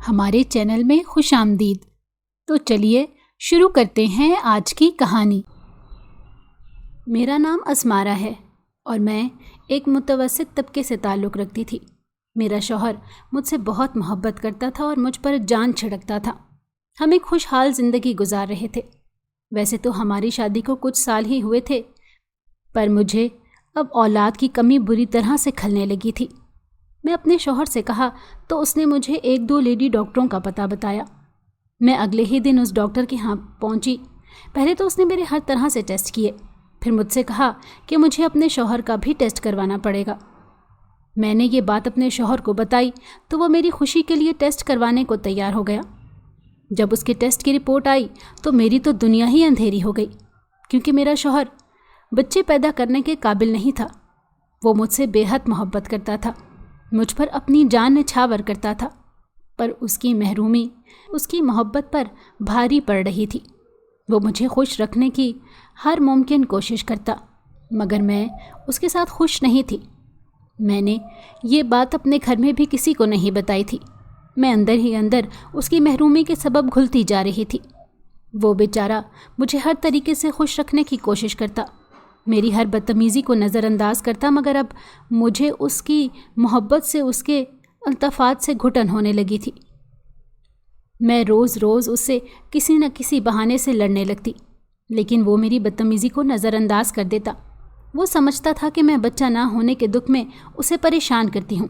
ہمارے چینل میں خوش آمدید۔ تو چلیے شروع کرتے ہیں آج کی کہانی۔ میرا نام اسمارہ ہے اور میں ایک متوسط طبقے سے تعلق رکھتی تھی۔ میرا شوہر مجھ سے بہت محبت کرتا تھا اور مجھ پر جان چھڑکتا تھا۔ ہم ایک خوشحال زندگی گزار رہے تھے۔ ویسے تو ہماری شادی کو کچھ سال ہی ہوئے تھے، پر مجھے اب اولاد کی کمی بری طرح سے کھلنے لگی تھی۔ میں اپنے شوہر سے کہا تو اس نے مجھے 1-2 لیڈی ڈاکٹروں کا پتہ بتایا۔ میں اگلے ہی دن اس ڈاکٹر کے ہاں پہنچی۔ پہلے تو اس نے میرے ہر طرح سے ٹیسٹ کیے، پھر مجھ سے کہا کہ مجھے اپنے شوہر کا بھی ٹیسٹ کروانا پڑے گا۔ میں نے یہ بات اپنے شوہر کو بتائی تو وہ میری خوشی کے لیے ٹیسٹ کروانے کو تیار ہو گیا۔ جب اس کے ٹیسٹ کی رپورٹ آئی تو میری تو دنیا ہی اندھیری ہو گئی، کیونکہ میرا شوہر بچے پیدا کرنے کے قابل نہیں تھا۔ وہ مجھ سے بے حد محبت کرتا تھا، مجھ پر اپنی جان نچھاور کرتا تھا، پر اس کی محرومی اس کی محبت پر بھاری پڑ رہی تھی۔ وہ مجھے خوش رکھنے کی ہر ممکن کوشش کرتا، مگر میں اس کے ساتھ خوش نہیں تھی۔ میں نے یہ بات اپنے گھر میں بھی کسی کو نہیں بتائی تھی۔ میں اندر ہی اندر اس کی محرومی کے سبب گھلتی جا رہی تھی۔ وہ بیچارہ مجھے ہر طریقے سے خوش رکھنے کی کوشش کرتا، میری ہر بدتمیزی کو نظر انداز کرتا، مگر اب مجھے اس کی محبت سے، اس کے الطافات سے گھٹن ہونے لگی تھی۔ میں روز روز اس سے کسی نہ کسی بہانے سے لڑنے لگتی، لیکن وہ میری بدتمیزی کو نظر انداز کر دیتا۔ وہ سمجھتا تھا کہ میں بچہ نہ ہونے کے دکھ میں اسے پریشان کرتی ہوں۔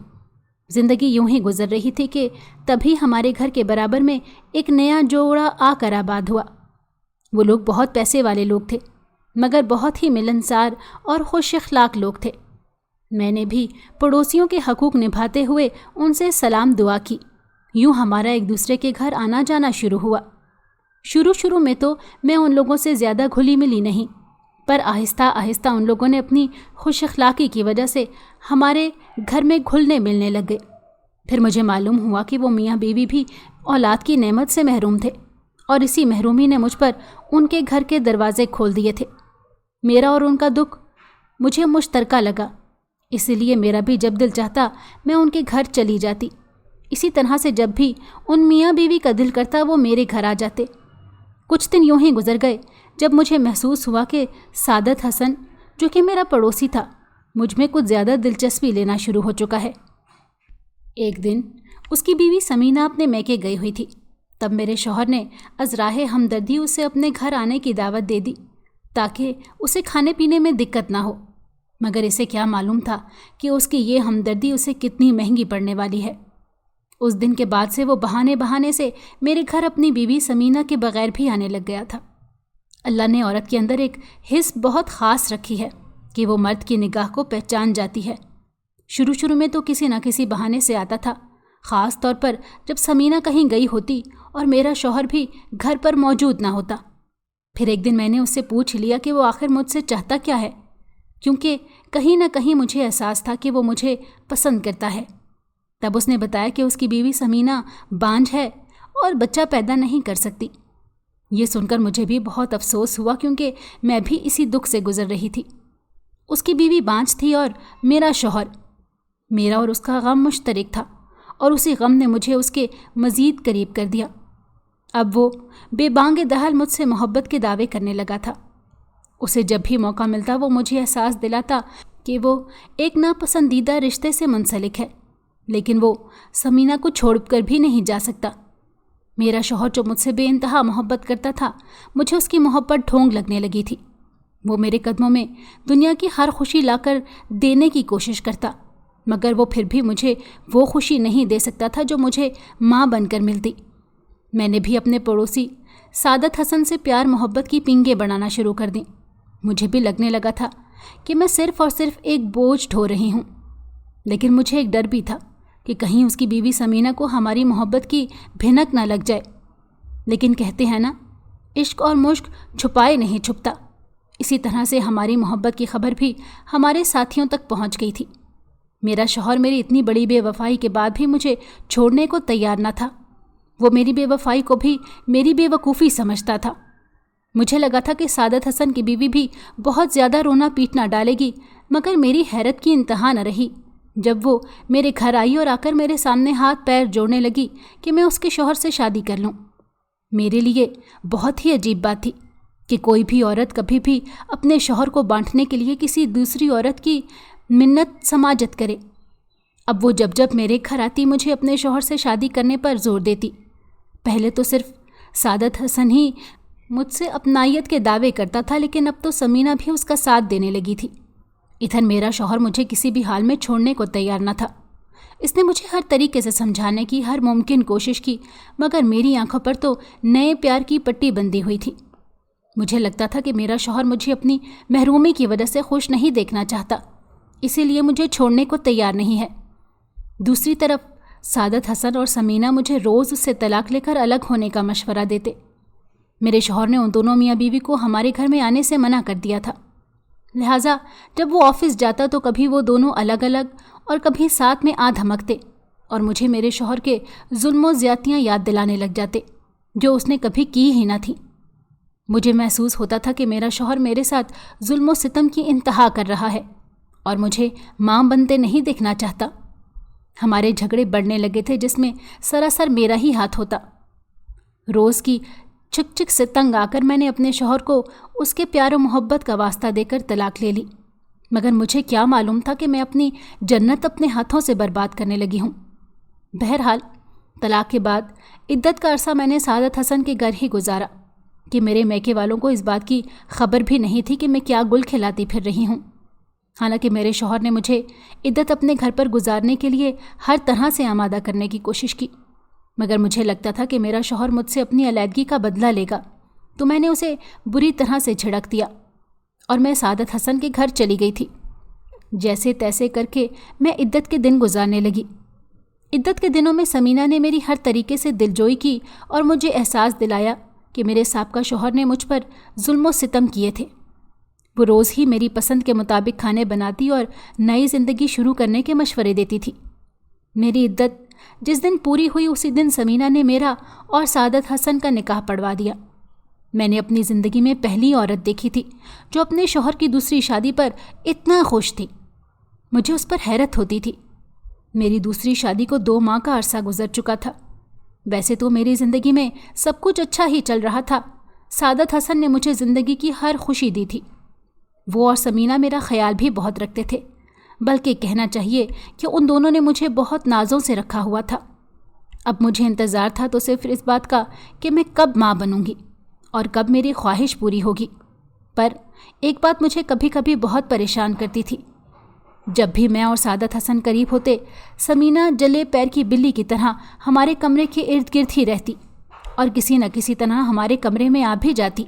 زندگی یوں ہی گزر رہی تھی کہ تبھی ہمارے گھر کے برابر میں ایک نیا جوڑا آ کر آباد ہوا۔ وہ لوگ بہت پیسے والے لوگ تھے، مگر بہت ہی ملنسار اور خوش اخلاق لوگ تھے۔ میں نے بھی پڑوسیوں کے حقوق نبھاتے ہوئے ان سے سلام دعا کی۔ یوں ہمارا ایک دوسرے کے گھر آنا جانا شروع ہوا۔ شروع میں تو میں ان لوگوں سے زیادہ گھلی ملی نہیں، پر آہستہ آہستہ ان لوگوں نے اپنی خوش اخلاقی کی وجہ سے ہمارے گھر میں گھلنے ملنے لگ گئے۔ پھر مجھے معلوم ہوا کہ وہ میاں بیوی بھی اولاد کی نعمت سے محروم تھے، اور اسی محرومی نے مجھ پر ان کے گھر کے دروازے کھول دیے تھے۔ میرا اور ان کا دکھ مجھے مشترکہ لگا، اسی لیے میرا بھی جب دل چاہتا میں ان کے گھر چلی جاتی۔ اسی طرح سے جب بھی ان میاں بیوی کا دل کرتا وہ میرے گھر آ جاتے۔ کچھ دن یوں ہی گزر گئے جب مجھے محسوس ہوا کہ سعادت حسن، جو کہ میرا پڑوسی تھا، مجھ میں کچھ زیادہ دلچسپی لینا شروع ہو چکا ہے۔ ایک دن اس کی بیوی سمینہ اپنے میکے گئی ہوئی تھی، تب میرے شوہر نے از راہ ہمدردی اسے اپنے گھر آنے کی دعوت دے دی تاکہ اسے کھانے پینے میں دقت نہ ہو، مگر اسے کیا معلوم تھا کہ اس کی یہ ہمدردی اسے کتنی مہنگی پڑنے والی ہے۔ اس دن کے بعد سے وہ بہانے سے میرے گھر اپنی بیوی سمینہ کے بغیر بھی آنے لگ گیا تھا۔ اللہ نے عورت کے اندر ایک حس بہت خاص رکھی ہے کہ وہ مرد کی نگاہ کو پہچان جاتی ہے۔ شروع میں تو کسی نہ کسی بہانے سے آتا تھا، خاص طور پر جب سمینہ کہیں گئی ہوتی اور میرا شوہر بھی گھر پر موجود نہ ہوتا۔ پھر ایک دن میں نے اس سے پوچھ لیا کہ وہ آخر مجھ سے چاہتا کیا ہے، کیونکہ کہیں نہ کہیں مجھے احساس تھا کہ وہ مجھے پسند کرتا ہے۔ تب اس نے بتایا کہ اس کی بیوی سمینہ بانجھ ہے اور بچہ پیدا نہیں کر سکتی۔ یہ سن کر مجھے بھی بہت افسوس ہوا، کیونکہ میں بھی اسی دکھ سے گزر رہی تھی۔ اس کی بیوی بانجھ تھی اور میرا شوہر، میرا اور اس کا غم مشترک تھا، اور اسی غم نے مجھے اس کے مزید قریب کر دیا۔ اب وہ بے بانگ دہل مجھ سے محبت کے دعوے کرنے لگا تھا۔ اسے جب بھی موقع ملتا وہ مجھے احساس دلاتا کہ وہ ایک ناپسندیدہ رشتے سے منسلک ہے، لیکن وہ سمینہ کو چھوڑ کر بھی نہیں جا سکتا۔ میرا شوہر جو مجھ سے بے انتہا محبت کرتا تھا، مجھے اس کی محبت ڈھونگ لگنے لگی تھی۔ وہ میرے قدموں میں دنیا کی ہر خوشی لا کر دینے کی کوشش کرتا، مگر وہ پھر بھی مجھے وہ خوشی نہیں دے سکتا تھا جو مجھے ماں بن کر ملتی۔ میں نے بھی اپنے پڑوسی سعادت حسن سے پیار محبت کی پنگیں بنانا شروع کر دیں۔ مجھے بھی لگنے لگا تھا کہ میں صرف اور صرف ایک بوجھ ڈھو رہی ہوں، لیکن مجھے ایک ڈر بھی تھا کہ کہیں اس کی بیوی سمینہ کو ہماری محبت کی بھنک نہ لگ جائے۔ لیکن کہتے ہیں نا، عشق اور مشک چھپائے نہیں چھپتا۔ اسی طرح سے ہماری محبت کی خبر بھی ہمارے ساتھیوں تک پہنچ گئی تھی۔ میرا شوہر میری اتنی بڑی بے وفائی کے بعد بھی مجھے چھوڑنے کو تیار نہ تھا۔ وہ میری بے وفائی کو بھی میری بے وقوفی سمجھتا تھا۔ مجھے لگا تھا کہ سعادت حسن کی بیوی بھی بہت زیادہ رونا پیٹنا ڈالے گی، مگر میری حیرت کی انتہا نہ رہی جب وہ میرے گھر آئی اور آ کر میرے سامنے ہاتھ پیر جوڑنے لگی کہ میں اس کے شوہر سے شادی کر لوں۔ میرے لیے بہت ہی عجیب بات تھی کہ کوئی بھی عورت کبھی بھی اپنے شوہر کو بانٹنے کے لیے کسی دوسری عورت کی منت سماجت کرے۔ اب وہ جب جب میرے گھر آتی مجھے اپنے شوہر سے شادی کرنے پر زور دیتی۔ پہلے تو صرف سعادت حسن ہی مجھ سے اپنائیت کے دعوے کرتا تھا، لیکن اب تو سمینہ بھی اس کا ساتھ دینے لگی تھی۔ ادھر میرا شوہر مجھے کسی بھی حال میں چھوڑنے کو تیار نہ تھا۔ اس نے مجھے ہر طریقے سے سمجھانے کی ہر ممکن کوشش کی، مگر میری آنکھوں پر تو نئے پیار کی پٹی بندھی ہوئی تھی۔ مجھے لگتا تھا کہ میرا شوہر مجھے اپنی محرومی کی وجہ سے خوش نہیں دیکھنا چاہتا، اسی لیے مجھے چھوڑنے کو تیار نہیں ہے۔ دوسری طرف سعادت حسن اور سمینہ مجھے روز اس سے طلاق لے کر الگ ہونے کا مشورہ دیتے۔ میرے شوہر نے ان دونوں میاں بیوی کو ہمارے گھر میں آنے سے منع کر دیا تھا، لہٰذا جب وہ آفس جاتا تو کبھی وہ دونوں الگ الگ اور کبھی ساتھ میں آ دھمکتے اور مجھے میرے شوہر کے ظلم و زیادتیاں یاد دلانے لگ جاتے جو اس نے کبھی کی ہی نہ تھیں۔ مجھے محسوس ہوتا تھا کہ میرا شوہر میرے ساتھ ظلم و ستم کی انتہا کر رہا ہے اور مجھے ماں بنتے نہیں دیکھنا چاہتا۔ ہمارے جھگڑے بڑھنے لگے تھے جس میں سراسر میرا ہی ہاتھ ہوتا۔ روز کی چک چک سے تنگ آ کر میں نے اپنے شوہر کو اس کے پیار و محبت کا واسطہ دے کر طلاق لے لی، مگر مجھے کیا معلوم تھا کہ میں اپنی جنت اپنے ہاتھوں سے برباد کرنے لگی ہوں۔ بہرحال طلاق کے بعد عدت کا عرصہ میں نے سعادت حسن کے گھر ہی گزارا کہ میرے میکے والوں کو اس بات کی خبر بھی نہیں تھی کہ میں کیا گل کھلاتی پھر رہی ہوں۔ حالانکہ میرے شوہر نے مجھے عدت اپنے گھر پر گزارنے کے لیے ہر طرح سے آمادہ کرنے کی کوشش کی، مگر مجھے لگتا تھا کہ میرا شوہر مجھ سے اپنی علیحدگی کا بدلہ لے گا، تو میں نے اسے بری طرح سے جھڑک دیا اور میں سعادت حسن کے گھر چلی گئی تھی۔ جیسے تیسے کر کے میں عدت کے دن گزارنے لگی۔ عدت کے دنوں میں سمینہ نے میری ہر طریقے سے دلجوئی کی اور مجھے احساس دلایا کہ میرے سابقہ شوہر نے مجھ پر ظلم و ستم کیے تھے۔ وہ روز ہی میری پسند کے مطابق کھانے بناتی اور نئی زندگی شروع کرنے کے مشورے دیتی تھی۔ میری عدت جس دن پوری ہوئی اسی دن سمینہ نے میرا اور سعادت حسن کا نکاح پڑھوا دیا۔ میں نے اپنی زندگی میں پہلی عورت دیکھی تھی جو اپنے شوہر کی دوسری شادی پر اتنا خوش تھی۔ مجھے اس پر حیرت ہوتی تھی۔ میری دوسری شادی کو 2 ماہ کا عرصہ گزر چکا تھا۔ ویسے تو میری زندگی میں سب کچھ اچھا ہی چل رہا تھا۔ سعادت حسن نے مجھے زندگی کی ہر خوشی دی تھی۔ وہ اور سمینہ میرا خیال بھی بہت رکھتے تھے، بلکہ کہنا چاہیے کہ ان دونوں نے مجھے بہت نازوں سے رکھا ہوا تھا۔ اب مجھے انتظار تھا تو صرف اس بات کا کہ میں کب ماں بنوں گی اور کب میری خواہش پوری ہوگی۔ پر ایک بات مجھے کبھی کبھی بہت پریشان کرتی تھی۔ جب بھی میں اور سعادت حسن قریب ہوتے، سمینہ جلے پیر کی بلی کی طرح ہمارے کمرے کے ارد گرد ہی رہتی اور کسی نہ کسی طرح ہمارے کمرے میں آ بھی جاتی،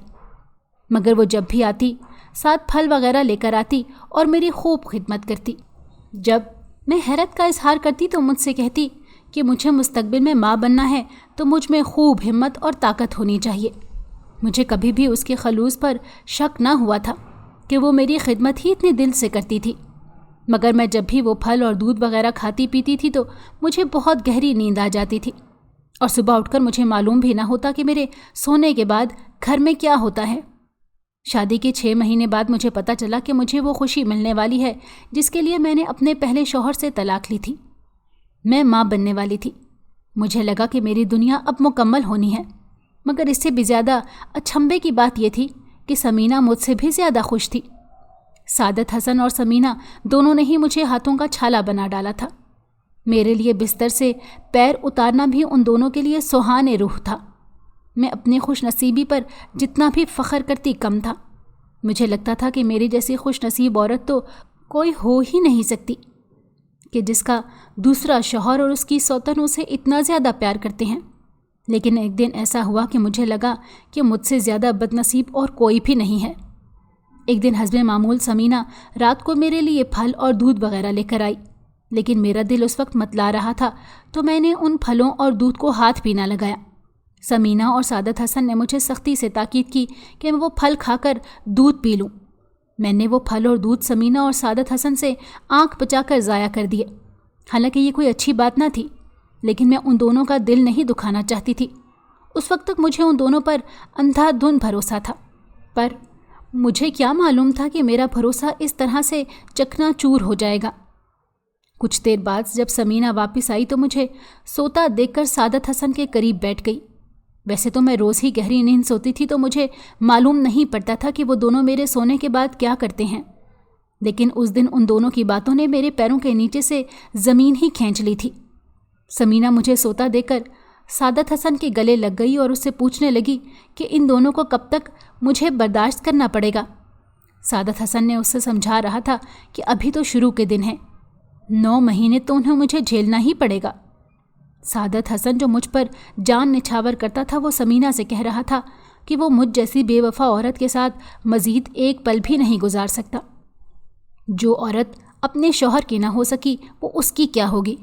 مگر وہ جب بھی آتی ساتھ پھل وغیرہ لے کر آتی اور میری خوب خدمت کرتی۔ جب میں حیرت کا اظہار کرتی تو مجھ سے کہتی کہ مجھے مستقبل میں ماں بننا ہے تو مجھ میں خوب ہمت اور طاقت ہونی چاہیے۔ مجھے کبھی بھی اس کے خلوص پر شک نہ ہوا تھا کہ وہ میری خدمت ہی اتنے دل سے کرتی تھی، مگر میں جب بھی وہ پھل اور دودھ وغیرہ کھاتی پیتی تھی تو مجھے بہت گہری نیند آ جاتی تھی، اور صبح اٹھ کر مجھے معلوم بھی نہ ہوتا کہ میرے سونے کے بعد گھر میں کیا ہوتا ہے۔ شادی کے 6 مہینے بعد مجھے پتہ چلا کہ مجھے وہ خوشی ملنے والی ہے جس کے لیے میں نے اپنے پہلے شوہر سے طلاق لی تھی۔ میں ماں بننے والی تھی۔ مجھے لگا کہ میری دنیا اب مکمل ہونی ہے، مگر اس سے بھی زیادہ اچھمبے کی بات یہ تھی کہ سمینہ مجھ سے بھی زیادہ خوش تھی۔ سعادت حسن اور سمینہ دونوں نے ہی مجھے ہاتھوں کا چھالا بنا ڈالا تھا۔ میرے لیے بستر سے پیر اتارنا بھی ان دونوں کے لیے سہانے روح تھا۔ میں اپنی خوش نصیبی پر جتنا بھی فخر کرتی کم تھا۔ مجھے لگتا تھا کہ میری جیسی خوش نصیب عورت تو کوئی ہو ہی نہیں سکتی کہ جس کا دوسرا شوہر اور اس کی سوتن اسے اتنا زیادہ پیار کرتے ہیں۔ لیکن ایک دن ایسا ہوا کہ مجھے لگا کہ مجھ سے زیادہ بد نصیب اور کوئی بھی نہیں ہے۔ ایک دن حسب معمول سمینہ رات کو میرے لیے پھل اور دودھ وغیرہ لے کر آئی، لیکن میرا دل اس وقت متلا رہا تھا تو میں نے ان پھلوں اور دودھ کو ہاتھ بھی نہ لگایا۔ سمینہ اور سعادت حسن نے مجھے سختی سے تاکید کی کہ میں وہ پھل کھا کر دودھ پی لوں۔ میں نے وہ پھل اور دودھ سمینہ اور سعادت حسن سے آنکھ بچا کر ضائع کر دیے۔ حالانکہ یہ کوئی اچھی بات نہ تھی، لیکن میں ان دونوں کا دل نہیں دکھانا چاہتی تھی۔ اس وقت تک مجھے ان دونوں پر اندھا دھند بھروسہ تھا، پر مجھے کیا معلوم تھا کہ میرا بھروسہ اس طرح سے چکنا چور ہو جائے گا۔ کچھ دیر بعد جب سمینہ واپس آئی تو مجھے سوتا دیکھ کر سعادت حسن کے قریب بیٹھ گئی۔ ویسے تو میں روز ہی گہری نیند سوتی تھی تو مجھے معلوم نہیں پڑتا تھا کہ وہ دونوں میرے سونے کے بعد کیا کرتے ہیں، لیکن اس دن ان دونوں کی باتوں نے میرے پیروں کے نیچے سے زمین ہی کھینچ لی تھی۔ سمینہ مجھے سوتا دیکھ کر سعادت حسن کے گلے لگ گئی اور اس سے پوچھنے لگی کہ ان دونوں کو کب تک مجھے برداشت کرنا پڑے گا۔ سعادت حسن نے اس سے سمجھا رہا تھا کہ ابھی تو شروع کے دن ہیں، 9 مہینے تو انہیں مجھے جھیلنا ہی پڑے گا۔ سعادت حسن جو مجھ پر جان نچھاور کرتا تھا وہ سمینہ سے کہہ رہا تھا کہ وہ مجھ جیسی بے وفا عورت کے ساتھ مزید ایک پل بھی نہیں گزار سکتا۔ جو عورت اپنے شوہر کی نہ ہو سکی وہ اس کی کیا ہوگی،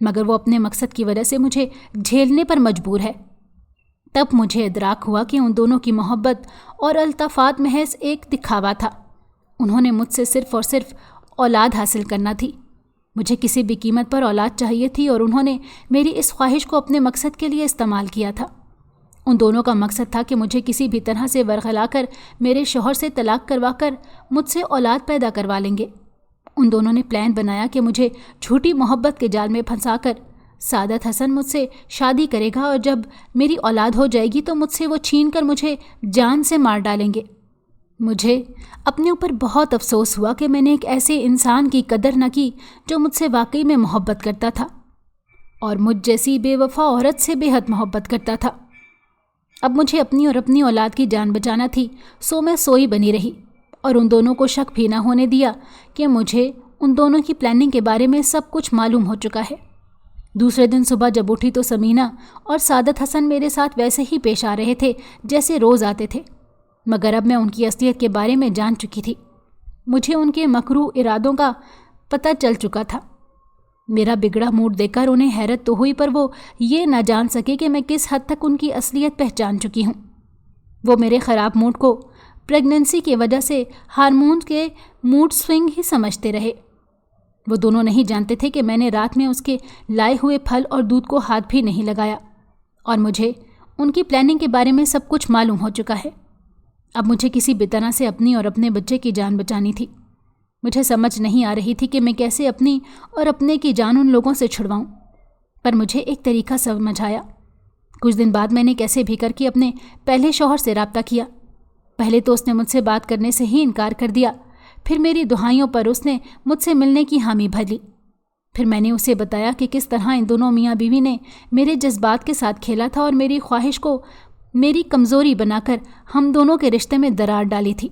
مگر وہ اپنے مقصد کی وجہ سے مجھے جھیلنے پر مجبور ہے۔ تب مجھے ادراک ہوا کہ ان دونوں کی محبت اور الطافات محض ایک دکھاوا تھا۔ انہوں نے مجھ سے صرف اور صرف اولاد حاصل کرنا تھی۔ مجھے کسی بھی قیمت پر اولاد چاہیے تھی اور انہوں نے میری اس خواہش کو اپنے مقصد کے لیے استعمال کیا تھا۔ ان دونوں کا مقصد تھا کہ مجھے کسی بھی طرح سے ورغلا کر میرے شوہر سے طلاق کروا کر مجھ سے اولاد پیدا کروا لیں گے۔ ان دونوں نے پلان بنایا کہ مجھے جھوٹی محبت کے جال میں پھنسا کر سعادت حسن مجھ سے شادی کرے گا اور جب میری اولاد ہو جائے گی تو مجھ سے وہ چھین کر مجھے جان سے مار ڈالیں گے۔ مجھے اپنے اوپر بہت افسوس ہوا کہ میں نے ایک ایسے انسان کی قدر نہ کی جو مجھ سے واقعی میں محبت کرتا تھا اور مجھ جیسی بے وفا عورت سے بے حد محبت کرتا تھا۔ اب مجھے اپنی اور اپنی اولاد کی جان بچانا تھی، سو میں سوئی بنی رہی اور ان دونوں کو شک بھی نہ ہونے دیا کہ مجھے ان دونوں کی پلاننگ کے بارے میں سب کچھ معلوم ہو چکا ہے۔ دوسرے دن صبح جب اٹھی تو سمینہ اور سعادت حسن میرے ساتھ ویسے ہی پیش آ رہے تھے جیسے روز آتے تھے، مگر اب میں ان کی اصلیت کے بارے میں جان چکی تھی۔ مجھے ان کے مکروہ ارادوں کا پتہ چل چکا تھا۔ میرا بگڑا موڈ دیکھ کر انہیں حیرت تو ہوئی، پر وہ یہ نہ جان سکے کہ میں کس حد تک ان کی اصلیت پہچان چکی ہوں۔ وہ میرے خراب موڈ کو پریگننسی کی وجہ سے ہارمونز کے موڈ سوئنگ ہی سمجھتے رہے۔ وہ دونوں نہیں جانتے تھے کہ میں نے رات میں اس کے لائے ہوئے پھل اور دودھ کو ہاتھ بھی نہیں لگایا اور مجھے ان کی پلاننگ کے بارے میں سب کچھ معلوم ہو چکا ہے۔ اب مجھے کسی بھی طرح سے اپنی اور اپنے بچے کی جان بچانی تھی۔ مجھے سمجھ نہیں آ رہی تھی کہ میں کیسے اپنی اور اپنے کی جان ان لوگوں سے چھڑواؤں، پر مجھے ایک طریقہ سمجھ آیا۔ کچھ دن بعد میں نے کیسے بھی کر کے اپنے پہلے شوہر سے رابطہ کیا۔ پہلے تو اس نے مجھ سے بات کرنے سے ہی انکار کر دیا، پھر میری دہائیوں پر اس نے مجھ سے ملنے کی حامی بھر لی۔ پھر میں نے اسے بتایا کہ کس طرح ان دونوں میاں بیوی نے میرے جذبات کے ساتھ کھیلا تھا اور میری خواہش کو میری کمزوری بنا کر ہم دونوں کے رشتے میں درار ڈالی تھی۔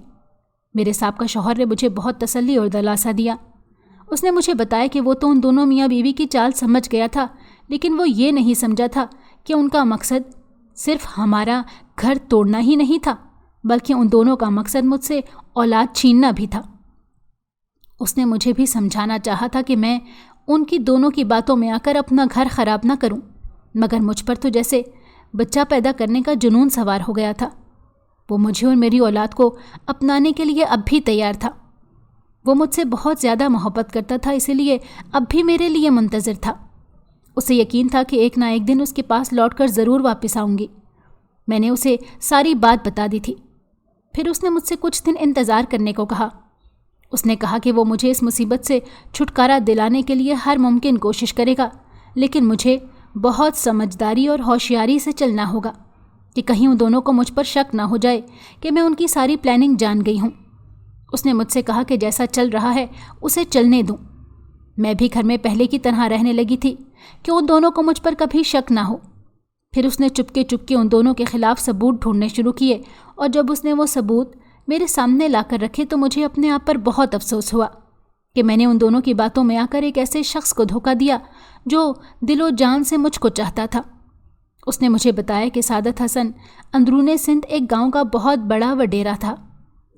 میرے سابقہ شوہر نے مجھے بہت تسلی اور دلاسا دیا۔ اس نے مجھے بتایا کہ وہ تو ان دونوں میاں بیوی کی چال سمجھ گیا تھا، لیکن وہ یہ نہیں سمجھا تھا کہ ان کا مقصد صرف ہمارا گھر توڑنا ہی نہیں تھا، بلکہ ان دونوں کا مقصد مجھ سے اولاد چھیننا بھی تھا۔ اس نے مجھے بھی سمجھانا چاہا تھا کہ میں ان کی دونوں کی باتوں میں آ کر اپنا گھر خراب نہ کروں، مگر مجھ پر تو جیسے بچہ پیدا کرنے کا جنون سوار ہو گیا تھا۔ وہ مجھے اور میری اولاد کو اپنانے کے لیے اب بھی تیار تھا۔ وہ مجھ سے بہت زیادہ محبت کرتا تھا، اسی لیے اب بھی میرے لیے منتظر تھا۔ اسے یقین تھا کہ ایک نہ ایک دن اس کے پاس لوٹ کر ضرور واپس آؤں گی۔ میں نے اسے ساری بات بتا دی تھی۔ پھر اس نے مجھ سے کچھ دن انتظار کرنے کو کہا۔ اس نے کہا کہ وہ مجھے اس مصیبت سے چھٹکارا دلانے کے لیے ہر ممکن کوشش کرے گا، لیکن مجھے بہت سمجھداری اور ہوشیاری سے چلنا ہوگا کہ کہیں ان دونوں کو مجھ پر شک نہ ہو جائے کہ میں ان کی ساری پلاننگ جان گئی ہوں۔ اس نے مجھ سے کہا کہ جیسا چل رہا ہے اسے چلنے دوں۔ میں بھی گھر میں پہلے کی طرح رہنے لگی تھی کہ ان دونوں کو مجھ پر کبھی شک نہ ہو۔ پھر اس نے چپکے چپکے ان دونوں کے خلاف ثبوت ڈھونڈنے شروع کیے، اور جب اس نے وہ ثبوت میرے سامنے لا کر رکھے تو مجھے اپنے آپ پر بہت افسوس ہوا کہ میں نے ان دونوں کی باتوں میں آ کر ایک ایسے شخص کو دھوکہ دیا جو دل و جان سے مجھ کو چاہتا تھا۔ اس نے مجھے بتایا کہ سعادت حسن اندرون سندھ ایک گاؤں کا بہت بڑا وڈیرا تھا۔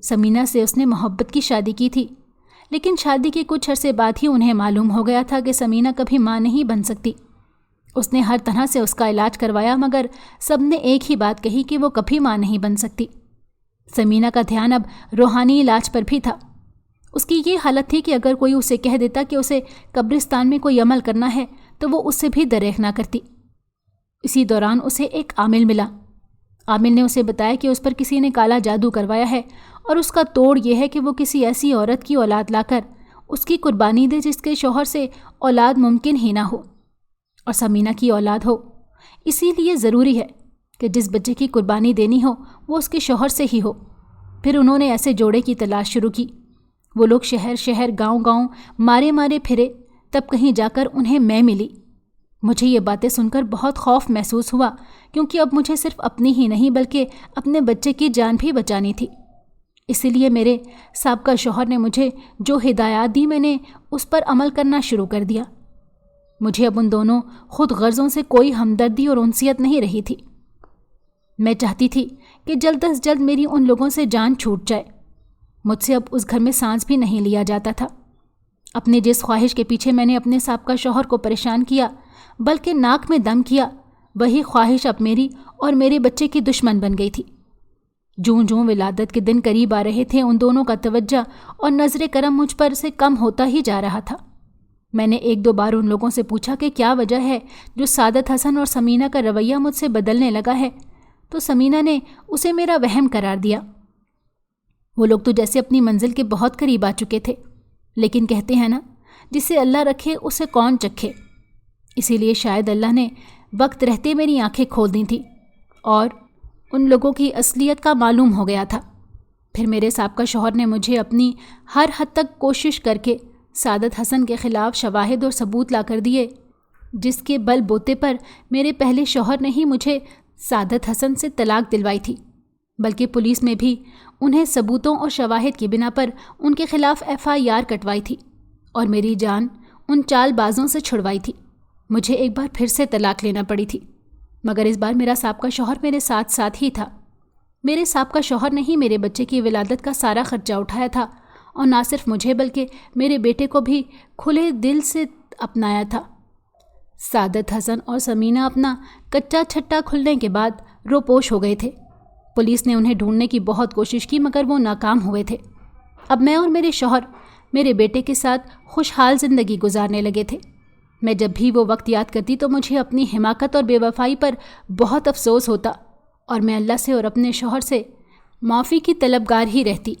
سمینہ سے اس نے محبت کی شادی کی تھی، لیکن شادی کے کچھ عرصے بعد ہی انہیں معلوم ہو گیا تھا کہ سمینہ کبھی ماں نہیں بن سکتی۔ اس نے ہر طرح سے اس کا علاج کروایا، مگر سب نے ایک ہی بات کہی کہ وہ کبھی ماں نہیں بن سکتی۔ سمینہ کا دھیان اب روحانی علاج پر بھی تھا۔ اس کی یہ حالت تھی کہ اگر کوئی اسے کہہ دیتا کہ اسے قبرستان میں کوئی عمل کرنا ہے تو وہ اس سے بھی درخت نہ کرتی۔ اسی دوران اسے ایک عامل ملا۔ عامل نے اسے بتایا کہ اس پر کسی نے کالا جادو کروایا ہے، اور اس کا توڑ یہ ہے کہ وہ کسی ایسی عورت کی اولاد لا کر اس کی قربانی دے جس کے شوہر سے اولاد ممکن ہی نہ ہو اور سمینہ کی اولاد ہو۔ اسی لیے ضروری ہے کہ جس بچے کی قربانی دینی ہو وہ اس کے شوہر سے ہی ہو۔ پھر انہوں نے ایسے جوڑے کی تلاش شروع کی۔ وہ لوگ شہر شہر گاؤں گاؤں مارے پھرے، تب کہیں جا کر انہیں میں ملی۔ مجھے یہ باتیں سن کر بہت خوف محسوس ہوا، کیونکہ اب مجھے صرف اپنی ہی نہیں بلکہ اپنے بچے کی جان بھی بچانی تھی۔ اسی لیے میرے سابقہ شوہر نے مجھے جو ہدایات دی میں نے اس پر عمل کرنا شروع کر دیا۔ مجھے اب ان دونوں خود غرضوں سے کوئی ہمدردی اور انسیت نہیں رہی تھی۔ میں چاہتی تھی کہ جلد از جلد میری ان لوگوں سے جان چھوٹ جائے۔ مجھ سے اب اس گھر میں سانس بھی نہیں لیا جاتا تھا۔ اپنے جس خواہش کے پیچھے میں نے اپنے سابقہ شوہر کو پریشان کیا بلکہ ناک میں دم کیا، وہی خواہش اب میری اور میرے بچے کی دشمن بن گئی تھی۔ جوں جوں ولادت کے دن قریب آ رہے تھے، ان دونوں کا توجہ اور نظر کرم مجھ پر سے کم ہوتا ہی جا رہا تھا۔ میں نے ایک دو بار ان لوگوں سے پوچھا کہ کیا وجہ ہے جو سعادت حسن اور سمینہ کا رویہ مجھ سے بدلنے لگا ہے، تو سمینہ نے اسے میرا وہم قرار دیا۔ وہ لوگ تو جیسے اپنی منزل کے بہت قریب آ چکے تھے، لیکن کہتے ہیں نا، جسے اللہ رکھے اسے کون چکھے۔ اسی لیے شاید اللہ نے وقت رہتے میری آنکھیں کھول دی تھیں اور ان لوگوں کی اصلیت کا معلوم ہو گیا تھا۔ پھر میرے سابقہ شوہر نے مجھے اپنی ہر حد تک کوشش کر کے سعادت حسن کے خلاف شواہد اور ثبوت لا کر دیے، جس کے بل بوتے پر میرے پہلے شوہر نے ہی مجھے سعادت حسن سے طلاق دلوائی تھی، بلکہ پولیس میں بھی انہیں ثبوتوں اور شواہد کی بنا پر ان کے خلاف FIR کٹوائی تھی اور میری جان ان چال بازوں سے چھڑوائی تھی۔ مجھے ایک بار پھر سے طلاق لینا پڑی تھی، مگر اس بار میرا سابقہ شوہر میرے ساتھ ساتھ ہی تھا۔ میرے سابقہ شوہر نے ہی میرے بچے کی ولادت کا سارا خرچہ اٹھایا تھا، اور نہ صرف مجھے بلکہ میرے بیٹے کو بھی کھلے دل سے اپنایا تھا۔ سعادت حسن اور سمینہ اپنا کچا چھٹا کھلنے کے بعد روپوش ہو گئے تھے۔ پولیس نے انہیں ڈھونڈنے کی بہت کوشش کی، مگر وہ ناکام ہوئے تھے۔ اب میں اور میرے شوہر میرے بیٹے کے ساتھ خوشحال زندگی گزارنے لگے تھے۔ میں جب بھی وہ وقت یاد کرتی تو مجھے اپنی حماقت اور بے وفائی پر بہت افسوس ہوتا، اور میں اللہ سے اور اپنے شوہر سے معافی کی طلبگار ہی رہتی۔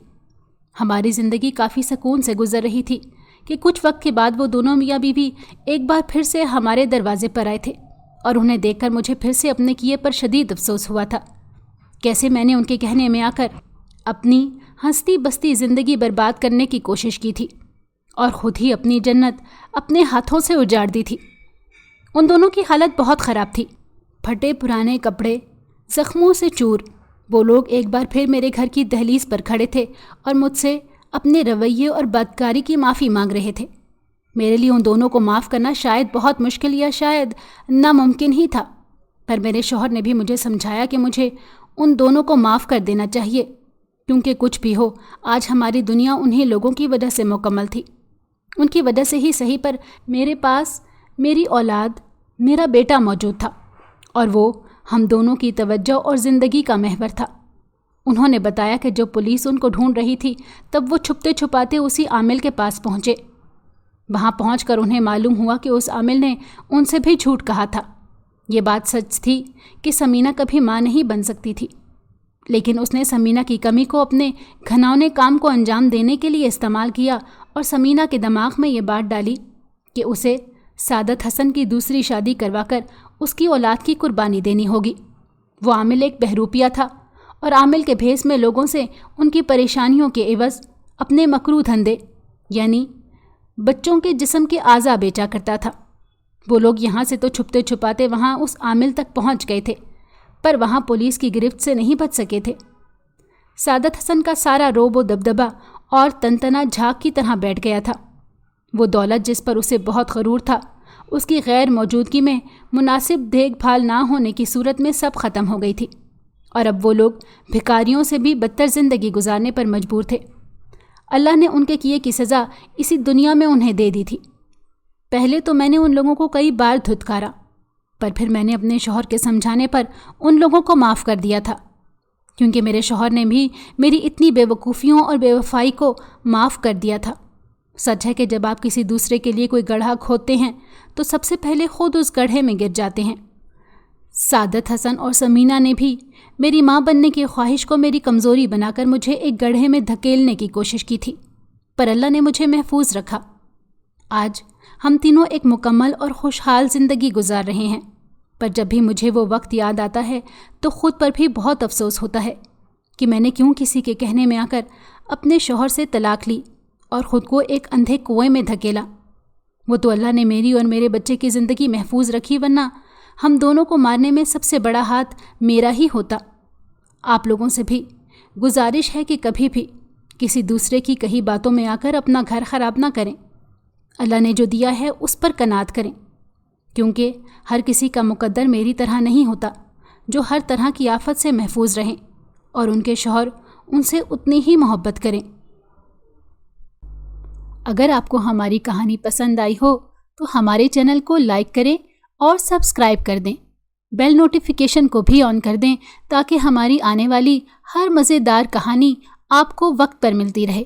ہماری زندگی کافی سکون سے گزر رہی تھی کہ کچھ وقت کے بعد وہ دونوں میاں بیوی ایک بار پھر سے ہمارے دروازے پر آئے تھے، اور انہیں دیکھ کر مجھے پھر سے اپنے کیے پر شدید افسوس ہوا تھا۔ کیسے میں نے ان کے کہنے میں آ کر اپنی ہنستی بستی زندگی برباد کرنے کی کوشش کی تھی اور خود ہی اپنی جنت اپنے ہاتھوں سے اجاڑ دی تھی۔ ان دونوں کی حالت بہت خراب تھی، پھٹے پرانے کپڑے، زخموں سے چور۔ وہ لوگ ایک بار پھر میرے گھر کی دہلیز پر کھڑے تھے اور مجھ سے اپنے رویے اور بدکاری کی معافی مانگ رہے تھے۔ میرے لیے ان دونوں کو معاف کرنا شاید بہت مشکل یا شاید ناممکن ہی تھا، پر میرے شوہر نے بھی مجھے سمجھایا کہ مجھے ان دونوں کو معاف کر دینا چاہیے، کیونکہ کچھ بھی ہو آج ہماری دنیا انہی لوگوں کی وجہ سے مکمل تھی۔ ان کی وجہ سے ہی صحیح، پر میرے پاس میری اولاد، میرا بیٹا موجود تھا، اور وہ ہم دونوں کی توجہ اور زندگی کا محور تھا۔ انہوں نے بتایا کہ جب پولیس ان کو ڈھونڈ رہی تھی تب وہ چھپتے چھپاتے اسی عامل کے پاس پہنچے۔ وہاں پہنچ کر انہیں معلوم ہوا کہ اس عامل نے ان سے بھی جھوٹ کہا تھا۔ یہ بات سچ تھی کہ سمینہ کبھی ماں نہیں بن سکتی تھی، لیکن اس نے سمینہ کی کمی کو اپنے گھناؤنے کام کو انجام دینے کے لیے استعمال کیا، اور سمینہ کے دماغ میں یہ بات ڈالی کہ اسے سعادت حسن کی دوسری شادی کروا کر اس کی اولاد کی قربانی دینی ہوگی۔ وہ عامل ایک بہروپیہ تھا، اور عامل کے بھیس میں لوگوں سے ان کی پریشانیوں کے عوض اپنے مکروہ دھندے یعنی بچوں کے جسم کے اعضاء بیچا کرتا تھا۔ وہ لوگ یہاں سے تو چھپتے چھپاتے وہاں اس عامل تک پہنچ گئے تھے، پر وہاں پولیس کی گرفت سے نہیں بچ سکے تھے۔ سعادت حسن کا سارا روب و دبدبہ اور تنتنا جھاگ کی طرح بیٹھ گیا تھا۔ وہ دولت جس پر اسے بہت غرور تھا، اس کی غیر موجودگی میں مناسب دیکھ بھال نہ ہونے کی صورت میں سب ختم ہو گئی تھی، اور اب وہ لوگ بھکاریوں سے بھی بدتر زندگی گزارنے پر مجبور تھے۔ اللہ نے ان کے کیے کی سزا اسی دنیا میں انہیں دے دی تھی۔ پہلے تو میں نے ان لوگوں کو کئی بار دھتکارا، پر پھر میں نے اپنے شوہر کے سمجھانے پر ان لوگوں کو معاف کر دیا تھا، کیونکہ میرے شوہر نے بھی میری اتنی بے وقوفیوں اور بے وفائی کو معاف کر دیا تھا۔ سچ ہے کہ جب آپ کسی دوسرے کے لیے کوئی گڑھا کھودتے ہیں تو سب سے پہلے خود اس گڑھے میں گر جاتے ہیں۔ سعادت حسن اور سمینہ نے بھی میری ماں بننے کی خواہش کو میری کمزوری بنا کر مجھے ایک گڑھے میں دھکیلنے کی کوشش کی تھی، پر اللہ نے مجھے محفوظ رکھا۔ آج ہم تینوں ایک مکمل اور خوشحال زندگی گزار رہے ہیں، پر جب بھی مجھے وہ وقت یاد آتا ہے تو خود پر بھی بہت افسوس ہوتا ہے کہ میں نے کیوں کسی کے کہنے میں آ کر اپنے شوہر سے طلاق لی اور خود کو ایک اندھے کنویں میں دھکیلا۔ وہ تو اللہ نے میری اور میرے بچے کی زندگی محفوظ رکھی، ورنہ ہم دونوں کو مارنے میں سب سے بڑا ہاتھ میرا ہی ہوتا۔ آپ لوگوں سے بھی گزارش ہے کہ کبھی بھی کسی دوسرے کی کہی باتوں میں آ کر اپنا گھر خراب نہ کریں۔ اللہ نے جو دیا ہے اس پر قناعت کریں، کیونکہ ہر کسی کا مقدر میری طرح نہیں ہوتا جو ہر طرح کی آفت سے محفوظ رہیں اور ان کے شوہر ان سے اتنی ہی محبت کریں۔ اگر آپ کو ہماری کہانی پسند آئی ہو تو ہمارے چینل کو لائک کریں اور سبسکرائب کر دیں۔ بیل نوٹیفیکیشن کو بھی آن کر دیں تاکہ ہماری آنے والی ہر مزیدار کہانی آپ کو وقت پر ملتی رہے۔